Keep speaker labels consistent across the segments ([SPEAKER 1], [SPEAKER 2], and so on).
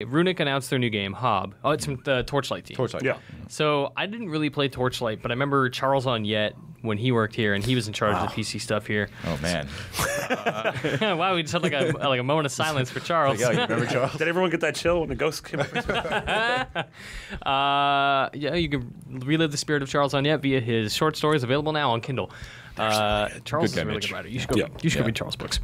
[SPEAKER 1] Runic announced their new game, Hob. Oh, it's from the Torchlight team.
[SPEAKER 2] Torchlight.
[SPEAKER 3] Yeah.
[SPEAKER 1] So I didn't really play Torchlight, but I remember Charles on Yet when he worked here, and he was in charge of the PC stuff here.
[SPEAKER 2] Oh man.
[SPEAKER 1] Wow, we just had like a moment of silence for Charles.
[SPEAKER 2] Yeah, you remember Charles?
[SPEAKER 3] Did everyone get that chill when the ghost came up?
[SPEAKER 1] Yeah, you can relive the spirit of Charles on Yet via his short stories available now on Kindle. Charles is a really good writer. You should go read Charles' books.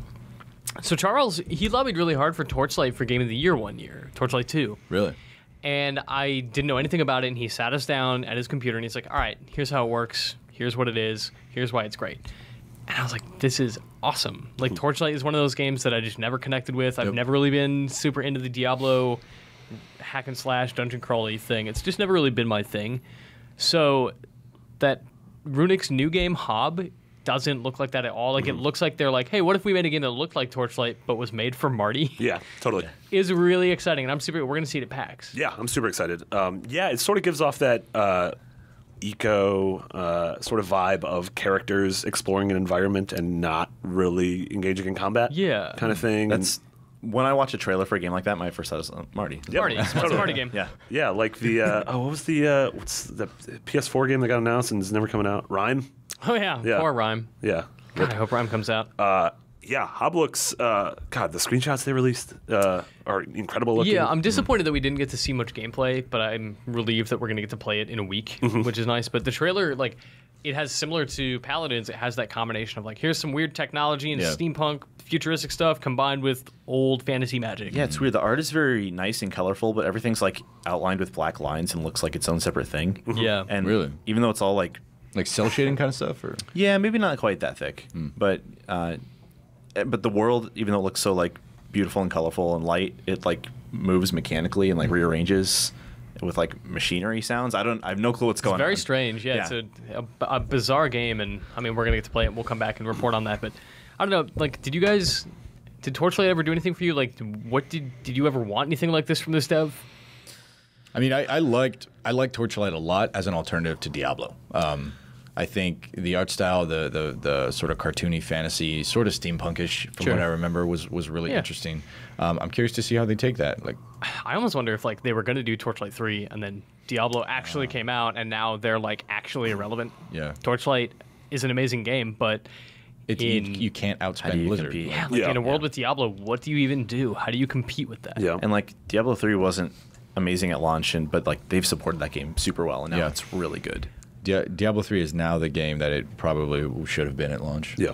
[SPEAKER 1] So Charles, he lobbied really hard for Torchlight for Game of the Year one year, Torchlight 2.
[SPEAKER 2] Really?
[SPEAKER 1] And I didn't know anything about it, and he sat us down at his computer, and he's like, all right, here's how it works, here's what it is, here's why it's great. And I was like, this is awesome. Like, Torchlight is one of those games that I just never connected with. I've never really been super into the Diablo hack and slash dungeon crawly thing. It's just never really been my thing. So that Runic's new game, Hob, doesn't look like that at all. Like, it looks like they're like, hey, what if we made a game that looked like Torchlight but was made for Marty?
[SPEAKER 3] Yeah, totally.
[SPEAKER 1] Is really exciting, and we're going to see it at PAX.
[SPEAKER 3] Yeah, I'm super excited. Yeah, it sort of gives off that eco sort of vibe of characters exploring an environment and not really engaging in combat.
[SPEAKER 1] Yeah.
[SPEAKER 3] Kind of thing.
[SPEAKER 2] That's when I watch a trailer for a game like that, my first thought is Marty.
[SPEAKER 3] Yep.
[SPEAKER 1] Marty. It's a Marty game.
[SPEAKER 2] Yeah.
[SPEAKER 3] Yeah, like the what was the what's the PS4 game that got announced and is never coming out? Rhyme?
[SPEAKER 1] Oh, yeah.
[SPEAKER 3] Yeah.
[SPEAKER 1] Poor Rhyme.
[SPEAKER 3] Yeah.
[SPEAKER 1] God, I hope Rhyme comes out.
[SPEAKER 3] Yeah, Hob looks God, the screenshots they released are incredible looking.
[SPEAKER 1] Yeah, I'm disappointed that we didn't get to see much gameplay, but I'm relieved that we're going to get to play it in a week, which is nice. But the trailer, like, it has, similar to Paladins, it has that combination of, like, here's some weird technology and steampunk futuristic stuff combined with old fantasy magic.
[SPEAKER 2] Yeah, it's weird. The art is very nice and colorful, but everything's like outlined with black lines and looks like its own separate thing.
[SPEAKER 1] Yeah.
[SPEAKER 2] And
[SPEAKER 4] Really?
[SPEAKER 2] even though it's all like
[SPEAKER 4] cell shading kind of stuff, or
[SPEAKER 2] yeah, maybe not quite that thick, but the world, even though it looks so like beautiful and colorful and light, it like moves mechanically and like rearranges with like machinery sounds. I have no clue what's going on.
[SPEAKER 1] It's very strange. Yeah,
[SPEAKER 2] Yeah.
[SPEAKER 1] it's a bizarre game, and I mean, we're going to get to play it. We'll come back and report on that. But I don't know, like, did Torchlight ever do anything for you? Like, what did you ever want anything like this from this dev?
[SPEAKER 4] I mean, I liked Torchlight a lot as an alternative to Diablo. I think the art style, the sort of cartoony fantasy, sort of steampunkish, from what I remember, was really interesting. I'm curious to see how they take that. Like,
[SPEAKER 1] I almost wonder if like they were going to do Torchlight 3 and then Diablo actually came out and now they're like actually irrelevant.
[SPEAKER 4] Yeah.
[SPEAKER 1] Torchlight is an amazing game, but
[SPEAKER 4] you can't outspend Blizzard.
[SPEAKER 2] compete?
[SPEAKER 1] yeah, like
[SPEAKER 3] Yeah.
[SPEAKER 1] in a world with Diablo, what do you even do? How do you compete with that?
[SPEAKER 3] Yeah.
[SPEAKER 2] And like Diablo 3 wasn't amazing at launch, but like they've supported that game super well, and now it's really good.
[SPEAKER 4] Diablo 3 is now the game that it probably should have been at launch.
[SPEAKER 3] Yeah.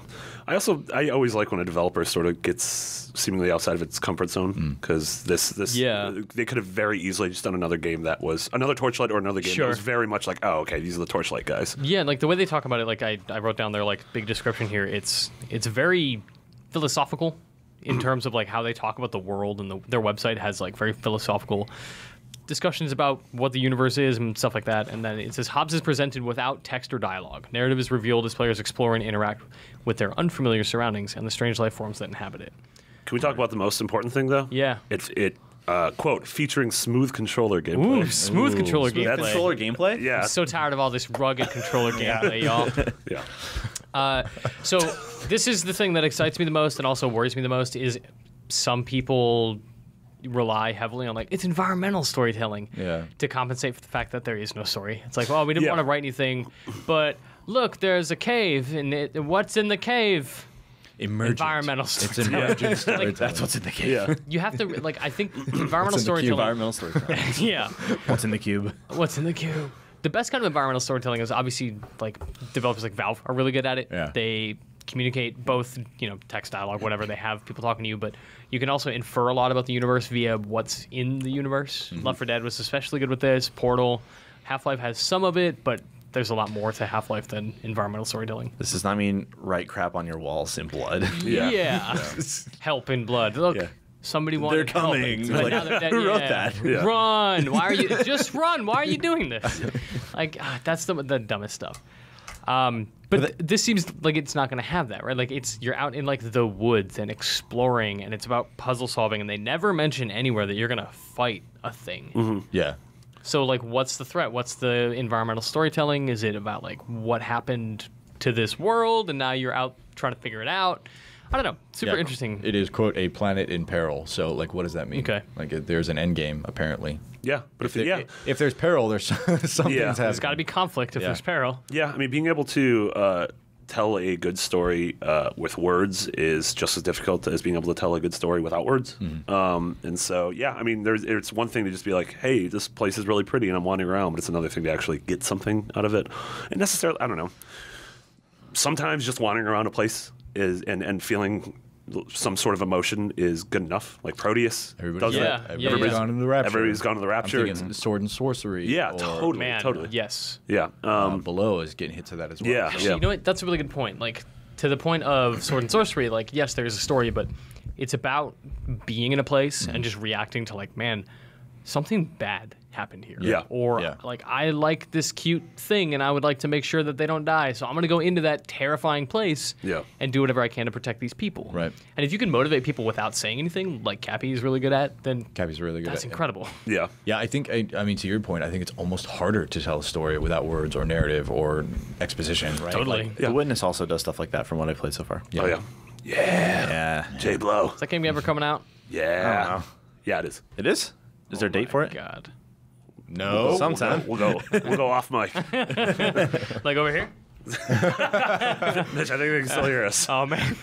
[SPEAKER 3] I always like when a developer sort of gets seemingly outside of its comfort zone, because they could have very easily just done another game that was another Torchlight or another game that was very much like, oh, okay, these are the Torchlight guys.
[SPEAKER 1] Yeah, and like the way they talk about it, like I wrote down their like big description here. It's very philosophical in terms of like how they talk about the world, and their website has like very philosophical discussions about what the universe is and stuff like that. And then it says Hobbs is presented without text or dialogue. Narrative is revealed as players explore and interact with their unfamiliar surroundings and the strange life forms that inhabit it.
[SPEAKER 3] Can we talk about the most important thing though?
[SPEAKER 1] Yeah.
[SPEAKER 3] It quote, featuring smooth controller gameplay.
[SPEAKER 1] Ooh, smooth controller gameplay.
[SPEAKER 2] Controller gameplay?
[SPEAKER 3] Yeah.
[SPEAKER 1] I'm so tired of all this rugged controller gameplay, y'all.
[SPEAKER 3] Yeah.
[SPEAKER 1] So this is the thing that excites me the most and also worries me the most is some people rely heavily on like it's environmental storytelling to compensate for the fact that there is no story. It's like, well, we didn't want to write anything, but look, there's a cave, and what's in the cave?
[SPEAKER 4] Emergent.
[SPEAKER 1] Environmental storytelling.
[SPEAKER 4] It's emergent storytelling.
[SPEAKER 2] That's what's in the cube.
[SPEAKER 3] Yeah.
[SPEAKER 1] You have to like. I think environmental storytelling.
[SPEAKER 2] Environmental storytelling.
[SPEAKER 1] Yeah.
[SPEAKER 2] What's in the cube?
[SPEAKER 1] What's in the cube? The best kind of environmental storytelling is obviously like developers like Valve are really good at it.
[SPEAKER 4] Yeah.
[SPEAKER 1] They communicate both, text, dialogue, whatever. They have people talking to you, but you can also infer a lot about the universe via what's in the universe. Left 4 Dead was especially good with this. Portal, Half-Life has some of it, but there's a lot more to Half-Life than environmental storytelling.
[SPEAKER 2] This does not mean write crap on your walls in blood.
[SPEAKER 1] Yeah. Help in blood. Look.
[SPEAKER 2] Yeah.
[SPEAKER 1] Somebody wanted
[SPEAKER 2] They're coming.
[SPEAKER 1] help. But
[SPEAKER 2] Like,
[SPEAKER 1] now they're dead.
[SPEAKER 2] who wrote that?
[SPEAKER 3] Yeah.
[SPEAKER 1] Run! Why are you just run? Why are you doing this? Like that's the dumbest stuff. But this seems like it's not going to have that, right? Like you're out in like the woods and exploring, and it's about puzzle solving, and they never mention anywhere that you're going to fight a thing.
[SPEAKER 4] Yeah.
[SPEAKER 1] So like, what's the threat? What's the environmental storytelling? Is it about like what happened to this world, and now you're out trying to figure it out? I don't know. Super interesting.
[SPEAKER 4] It is, quote, a planet in peril. So, like, what does that mean?
[SPEAKER 1] Okay.
[SPEAKER 4] Like, there's an end game, apparently.
[SPEAKER 3] Yeah, but
[SPEAKER 4] If there's peril, there's something's happening.
[SPEAKER 1] There's got to be conflict if there's peril.
[SPEAKER 3] Yeah, I mean, being able to tell a good story with words is just as difficult as being able to tell a good story without words. And so, yeah, I mean, it's one thing to just be like, hey, this place is really pretty and I'm wandering around, but it's another thing to actually get something out of it. And necessarily, I don't know. Sometimes just wandering around a place and feeling some sort of emotion is good enough. Like Proteus does that.
[SPEAKER 4] Everybody's gone to the Rapture.
[SPEAKER 3] Everybody's gone to the Rapture.
[SPEAKER 4] I'm thinking sword and sorcery.
[SPEAKER 3] Yeah,
[SPEAKER 4] or,
[SPEAKER 3] totally.
[SPEAKER 1] Yes.
[SPEAKER 3] Yeah.
[SPEAKER 4] Below is getting hit to that as well.
[SPEAKER 3] Yeah.
[SPEAKER 1] Actually, you know what? That's a really good point. Like, to the point of sword and sorcery, like, yes, there's a story, but it's about being in a place and just reacting to, like, man, something bad happened here.
[SPEAKER 3] Yeah.
[SPEAKER 1] Or, like, I like this cute thing and I would like to make sure that they don't die. So I'm going to go into that terrifying place and do whatever I can to protect these people.
[SPEAKER 4] Right.
[SPEAKER 1] And if you can motivate people without saying anything, like Cappy's really good at, then
[SPEAKER 4] Cappy's really good
[SPEAKER 1] that's
[SPEAKER 4] at it.
[SPEAKER 1] incredible.
[SPEAKER 3] Yeah.
[SPEAKER 4] Yeah, I think, I mean, to your point, I think it's almost harder to tell a story without words or narrative or exposition, right?
[SPEAKER 1] Totally.
[SPEAKER 4] Like,
[SPEAKER 2] The Witness also does stuff like that from what I've played so far.
[SPEAKER 3] Oh, yeah.
[SPEAKER 2] Yeah.
[SPEAKER 3] J Blow.
[SPEAKER 1] Is that game ever coming out?
[SPEAKER 3] Yeah. Yeah, it is.
[SPEAKER 2] It is? Is there a date for it?
[SPEAKER 1] God.
[SPEAKER 4] no.
[SPEAKER 2] Sometime.
[SPEAKER 3] We'll go off mic.
[SPEAKER 1] Like over here?
[SPEAKER 3] Mitch, I think they can still hear us.
[SPEAKER 1] Oh, man.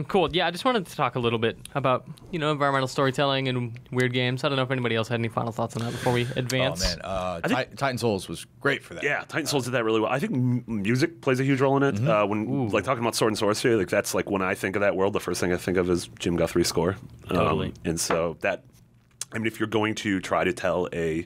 [SPEAKER 1] Cool. Yeah, I just wanted to talk a little bit about, environmental storytelling and weird games. I don't know if anybody else had any final thoughts on that before we advance.
[SPEAKER 4] Oh, man. Titan Souls was great for that.
[SPEAKER 3] Yeah, Titan Souls did that really well. I think music plays a huge role in it. When like talking about sword and sorcery, like that's like when I think of that world, the first thing I think of is Jim Guthrie's score.
[SPEAKER 1] Totally.
[SPEAKER 3] And so that, I mean, if you're going to try to tell a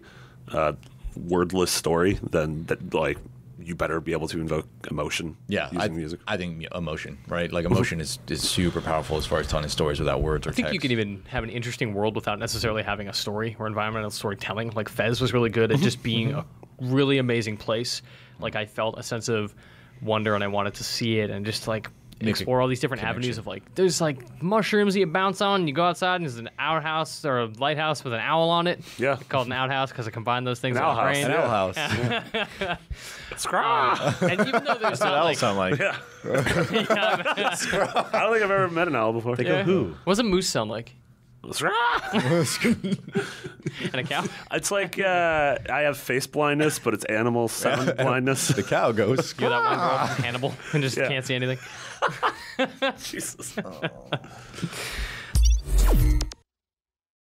[SPEAKER 3] wordless story, then that like you better be able to invoke emotion using music.
[SPEAKER 4] I think emotion, right? Like emotion is super powerful as far as telling stories without words or text.
[SPEAKER 1] I think you can even have an interesting world without necessarily having a story or environmental storytelling. Like Fez was really good at just being a really amazing place. Like I felt a sense of wonder and I wanted to see it and just like explore all these different avenues of like there's like mushrooms that you bounce on and you go outside and there's an outhouse or a lighthouse with an owl on it.
[SPEAKER 3] Yeah.
[SPEAKER 1] I called an outhouse because I combined those things
[SPEAKER 3] An
[SPEAKER 1] in my
[SPEAKER 3] owl
[SPEAKER 1] brain.
[SPEAKER 4] An owl house.
[SPEAKER 1] And even though there's
[SPEAKER 2] That's what
[SPEAKER 1] not
[SPEAKER 2] owls sound like.
[SPEAKER 3] Yeah. I don't think I've ever met an owl before.
[SPEAKER 2] They go, who?
[SPEAKER 1] what does a moose sound like? And a cow?
[SPEAKER 3] It's like I have face blindness, but it's animal sound blindness.
[SPEAKER 4] The cow goes.
[SPEAKER 1] You're that one girl from Hannibal and just can't see anything.
[SPEAKER 3] Jesus.